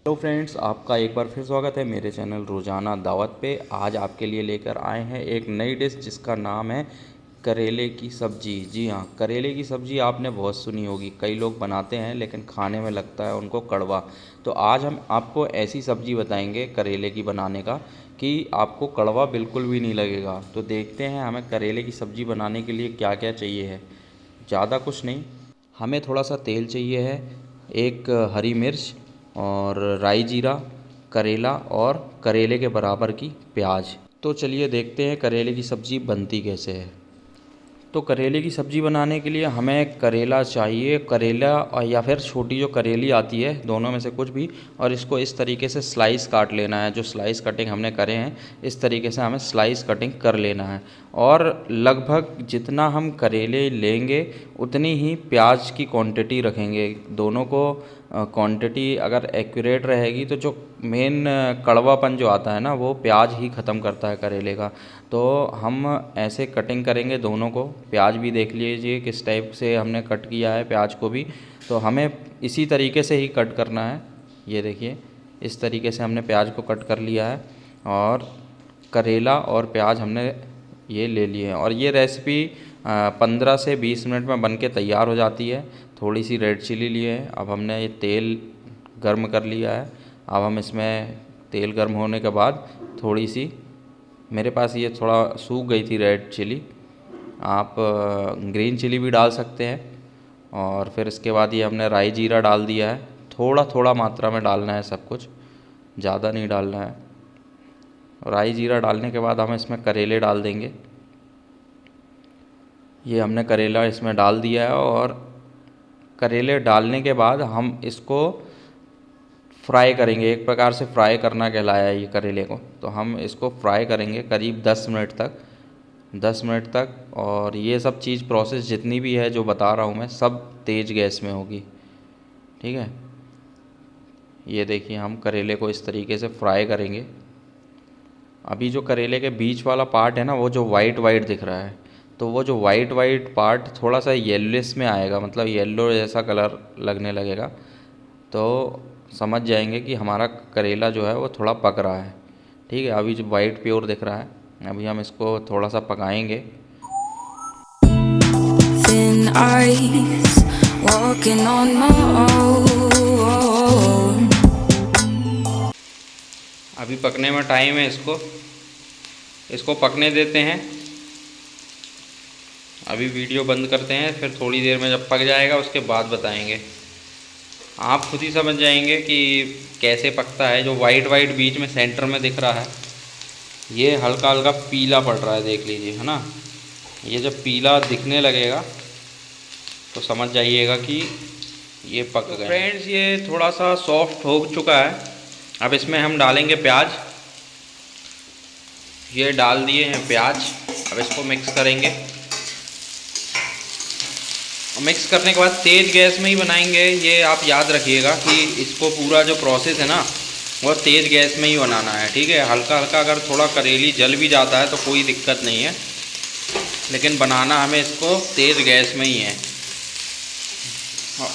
Hello friends, आपका एक बार फिर स्वागत है मेरे चैनल रोज़ाना दावत पे। आज आपके लिए लेकर आए हैं एक नई डिश जिसका नाम है करेले की सब्ज़ी। जी हाँ, करेले की सब्ज़ी आपने बहुत सुनी होगी, कई लोग बनाते हैं लेकिन खाने में लगता है उनको कड़वा। तो आज हम आपको ऐसी सब्ज़ी बताएंगे करेले की बनाने का कि आपको कड़वा बिल्कुल भी नहीं लगेगा। तो देखते हैं हमें करेले की सब्ज़ी बनाने के लिए क्या क्या चाहिए है। ज़्यादा कुछ नहीं, हमें थोड़ा सा तेल चाहिए है, एक हरी मिर्च और राई जीरा, करेला और करेले के बराबर की प्याज। तो चलिए देखते हैं करेले की सब्ज़ी बनती कैसे है। तो करेले की सब्ज़ी बनाने के लिए हमें करेला चाहिए, करेला और या फिर छोटी जो करेली आती है, दोनों में से कुछ भी। और इसको इस तरीके से स्लाइस काट लेना है। जो स्लाइस कटिंग हमने करे हैं इस तरीके से हमें स्लाइस कटिंग कर लेना है। और लगभग जितना हम करेले लेंगे उतनी ही प्याज की क्वांटिटी रखेंगे। दोनों को क्वांटिटी अगर एक्यूरेट रहेगी तो जो मेन कड़वापन जो आता है ना, वो प्याज ही ख़त्म करता है करेले का। तो हम ऐसे कटिंग करेंगे दोनों को। प्याज भी देख लीजिए किस टाइप से हमने कट किया है प्याज को भी। तो हमें इसी तरीके से ही कट करना है। ये देखिए, इस तरीके से हमने प्याज को कट कर लिया है और करेला और प्याज हमने ये ले लिए हैं। और ये रेसिपी 15 से 20 मिनट में बन के तैयार हो जाती है। थोड़ी सी रेड चिली लिए हैं। अब हमने ये तेल गर्म कर लिया है। अब हम इसमें तेल गर्म होने के बाद थोड़ी सी, मेरे पास ये थोड़ा सूख गई थी रेड चिली, आप ग्रीन चिली भी डाल सकते हैं। और फिर इसके बाद ये हमने राई जीरा डाल दिया है। थोड़ा थोड़ा मात्रा में डालना है सब कुछ, ज़्यादा नहीं डालना है। राई जीरा डालने के बाद हम इसमें करेले डाल देंगे। ये हमने करेला इसमें डाल दिया है। और करेले डालने के बाद हम इसको फ्राई करेंगे। एक प्रकार से फ्राई करना कहलाया है ये करेले को। तो हम इसको फ्राई करेंगे करीब 10 मिनट तक, 10 मिनट तक। और ये सब चीज़ प्रोसेस जितनी भी है जो बता रहा हूँ मैं, सब तेज़ गैस में होगी, ठीक है। ये देखिए, हम करेले को इस तरीके से फ्राई करेंगे। अभी जो करेले के बीच वाला पार्ट है ना, वो जो वाइट वाइट दिख रहा है, तो वो जो वाइट वाइट पार्ट थोड़ा सा येलोइश में आएगा, मतलब येलो जैसा कलर लगने लगेगा। तो समझ जाएंगे कि हमारा करेला जो है वो थोड़ा पक रहा है, ठीक है। अभी जो वाइट प्योर दिख रहा है, अभी हम इसको थोड़ा सा पकाएंगे। Thin ice, walking on my own. अभी पकने में टाइम है, इसको पकने देते हैं। अभी वीडियो बंद करते हैं, फिर थोड़ी देर में जब पक जाएगा उसके बाद बताएंगे। आप खुद ही समझ जाएंगे कि कैसे पकता है। जो वाइट वाइट बीच में सेंटर में दिख रहा है, ये हल्का हल्का पीला पड़ रहा है, देख लीजिए, है ना। ये जब पीला दिखने लगेगा तो समझ जाइएगा कि ये पक गए। फ्रेंड्स, ये थोड़ा सा सॉफ्ट हो चुका है। अब इसमें हम डालेंगे प्याज। ये डाल दिए हैं प्याज। अब इसको मिक्स करेंगे। मिक्स करने के बाद तेज़ गैस में ही बनाएंगे। ये आप याद रखिएगा कि इसको पूरा जो प्रोसेस है ना, वो तेज़ गैस में ही बनाना है, ठीक है। हल्का हल्का अगर थोड़ा करेली जल भी जाता है तो कोई दिक्कत नहीं है, लेकिन बनाना हमें इसको तेज़ गैस में ही है।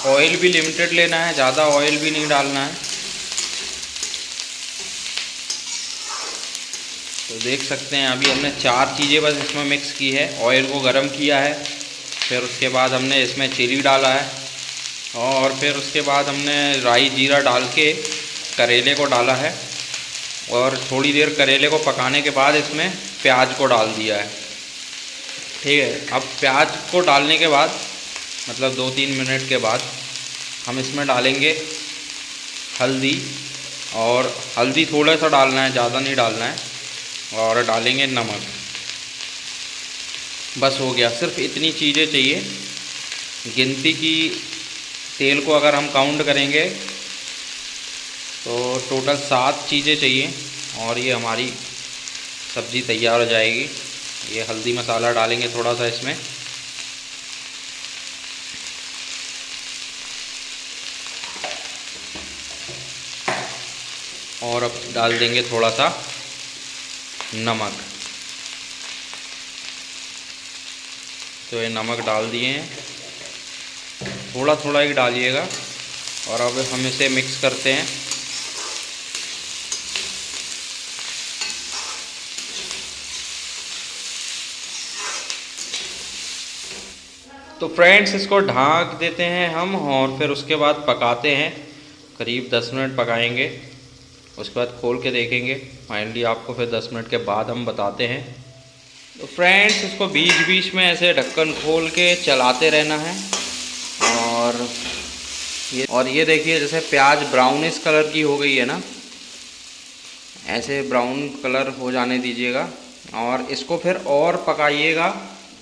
ऑयल भी लिमिटेड लेना है, ज़्यादा ऑयल भी नहीं डालना है। तो देख सकते हैं अभी हमने 4 चीज़ें बस इसमें मिक्स की है। ऑयल को गर्म किया है, फिर उसके बाद हमने इसमें चिली डाला है, और फिर उसके बाद हमने राई जीरा डाल के करेले को डाला है। और थोड़ी देर करेले को पकाने के बाद इसमें प्याज को डाल दिया है, ठीक है। अब प्याज को डालने के बाद, मतलब 2-3 मिनट के बाद, हम इसमें डालेंगे हल्दी। और हल्दी थोड़ा सा डालना है, ज़्यादा नहीं डालना है। और डालेंगे नमक। बस हो गया, सिर्फ इतनी चीज़ें चाहिए। गिनती की तेल को अगर हम काउंट करेंगे तो टोटल 7 चीज़ें चाहिए और ये हमारी सब्ज़ी तैयार हो जाएगी। ये हल्दी मसाला डालेंगे थोड़ा सा इसमें, और अब डाल देंगे थोड़ा सा नमक। तो ये नमक डाल दिए हैं, थोड़ा थोड़ा ही डालिएगा। और अब हम इसे मिक्स करते हैं। तो फ्रेंड्स इसको ढक देते हैं हम और फिर उसके बाद पकाते हैं। करीब 10 मिनट पकाएंगे, उसके बाद खोल के देखेंगे। फाइनली आपको फिर 10 मिनट के बाद हम बताते हैं। तो फ्रेंड्स इसको बीच बीच में ऐसे ढक्कन खोल के चलाते रहना है। और ये देखिए जैसे प्याज ब्राउनिश कलर की हो गई है ना, ऐसे ब्राउन कलर हो जाने दीजिएगा और इसको फिर और पकाइएगा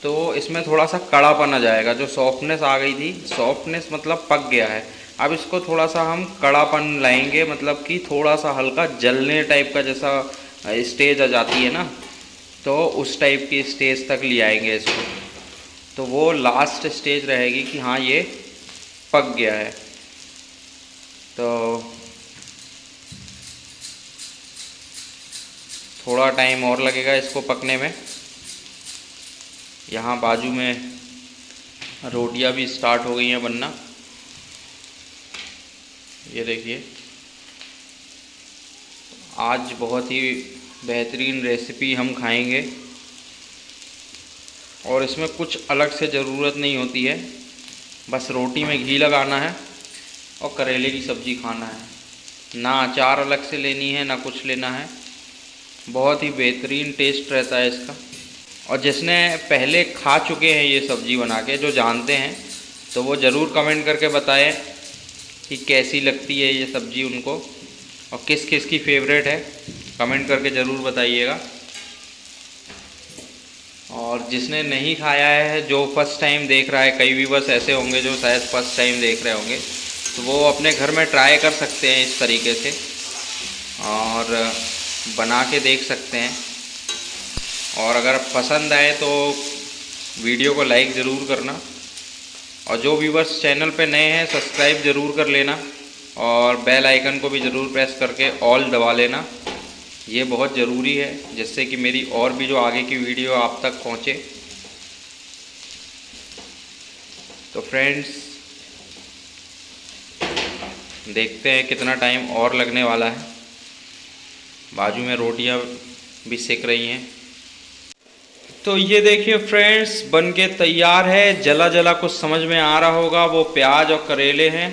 तो इसमें थोड़ा सा कड़ापन आ जाएगा। जो सॉफ्टनेस आ गई थी, सॉफ्टनेस मतलब पक गया है। अब इसको थोड़ा सा हम कड़ापन लाएंगे, मतलब कि थोड़ा सा हल्का जलने टाइप का जैसा स्टेज आ जाती है ना, तो उस टाइप की स्टेज तक ले आएंगे इसको। तो वो लास्ट स्टेज रहेगी कि हाँ ये पक गया है। तो थोड़ा टाइम और लगेगा इसको पकने में। यहाँ बाजू में रोटियां भी स्टार्ट हो गई हैं बनना, ये देखिए। आज बहुत ही बेहतरीन रेसिपी हम खाएंगे और इसमें कुछ अलग से ज़रूरत नहीं होती है, बस रोटी में घी लगाना है और करेले की सब्ज़ी खाना है। ना अचार अलग से लेनी है ना कुछ लेना है। बहुत ही बेहतरीन टेस्ट रहता है इसका। और जिसने पहले खा चुके हैं ये सब्ज़ी बना के, जो जानते हैं, तो वो ज़रूर कमेंट करके बताएं कि कैसी लगती है ये सब्ज़ी उनको और किस किस की फेवरेट है। कमेंट करके ज़रूर बताइएगा। और जिसने नहीं खाया है, जो फर्स्ट टाइम देख रहा है, कई व्यूअर्स ऐसे होंगे जो शायद फर्स्ट टाइम देख रहे होंगे, तो वो अपने घर में ट्राई कर सकते हैं इस तरीके से और बना के देख सकते हैं। और अगर पसंद आए तो वीडियो को लाइक ज़रूर करना और जो व्यूअर्स चैनल पे नए हैं सब्सक्राइब ज़रूर कर लेना और बेल आइकन को भी ज़रूर प्रेस करके ऑल दबा लेना। ये बहुत ज़रूरी है जिससे कि मेरी और भी जो आगे की वीडियो आप तक पहुँचे। तो फ्रेंड्स देखते हैं कितना टाइम और लगने वाला है। बाजू में रोटियां भी सेक रही हैं। तो ये देखिए फ्रेंड्स बन के तैयार है। जला जला कुछ समझ में आ रहा होगा, वो प्याज और करेले हैं।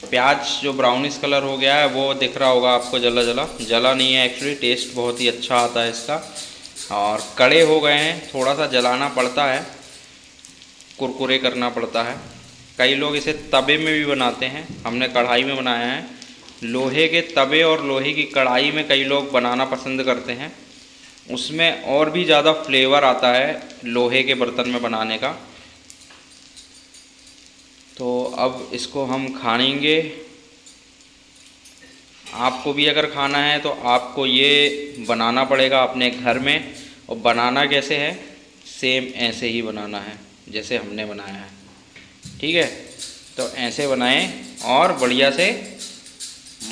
प्याज जो ब्राउनिश कलर हो गया है वो दिख रहा होगा आपको, जला जला। जला नहीं है एक्चुअली, टेस्ट बहुत ही अच्छा आता है इसका। और कड़े हो गए हैं, थोड़ा सा जलाना पड़ता है, कुरकुरे करना पड़ता है। कई लोग इसे तवे में भी बनाते हैं, हमने कढ़ाई में बनाया है। लोहे के तवे और लोहे की कढ़ाई में कई लोग बनाना पसंद करते हैं, उसमें और भी ज़्यादा फ्लेवर आता है लोहे के बर्तन में बनाने का। तो अब इसको हम खाएंगे। आपको भी अगर खाना है तो आपको ये बनाना पड़ेगा अपने घर में। और बनाना कैसे है, सेम ऐसे ही बनाना है जैसे हमने बनाया है, ठीक है। तो ऐसे बनाएं और बढ़िया से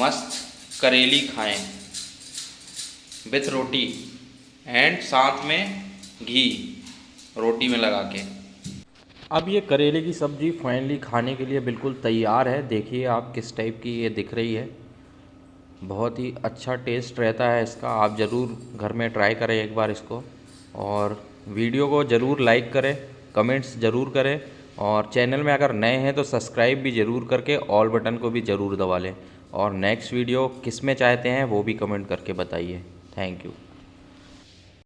मस्त करेली खाएं विथ रोटी एंड साथ में घी रोटी में लगा के। अब ये करेले की सब्ज़ी फाइनली खाने के लिए बिल्कुल तैयार है। देखिए आप किस टाइप की ये दिख रही है। बहुत ही अच्छा टेस्ट रहता है इसका। आप ज़रूर घर में ट्राई करें एक बार इसको और वीडियो को ज़रूर लाइक करें, कमेंट्स ज़रूर करें और चैनल में अगर नए हैं तो सब्सक्राइब भी ज़रूर करके ऑल बटन को भी ज़रूर दबा लें। और नेक्स्ट वीडियो किस में चाहते हैं वो भी कमेंट करके बताइए। Thank you.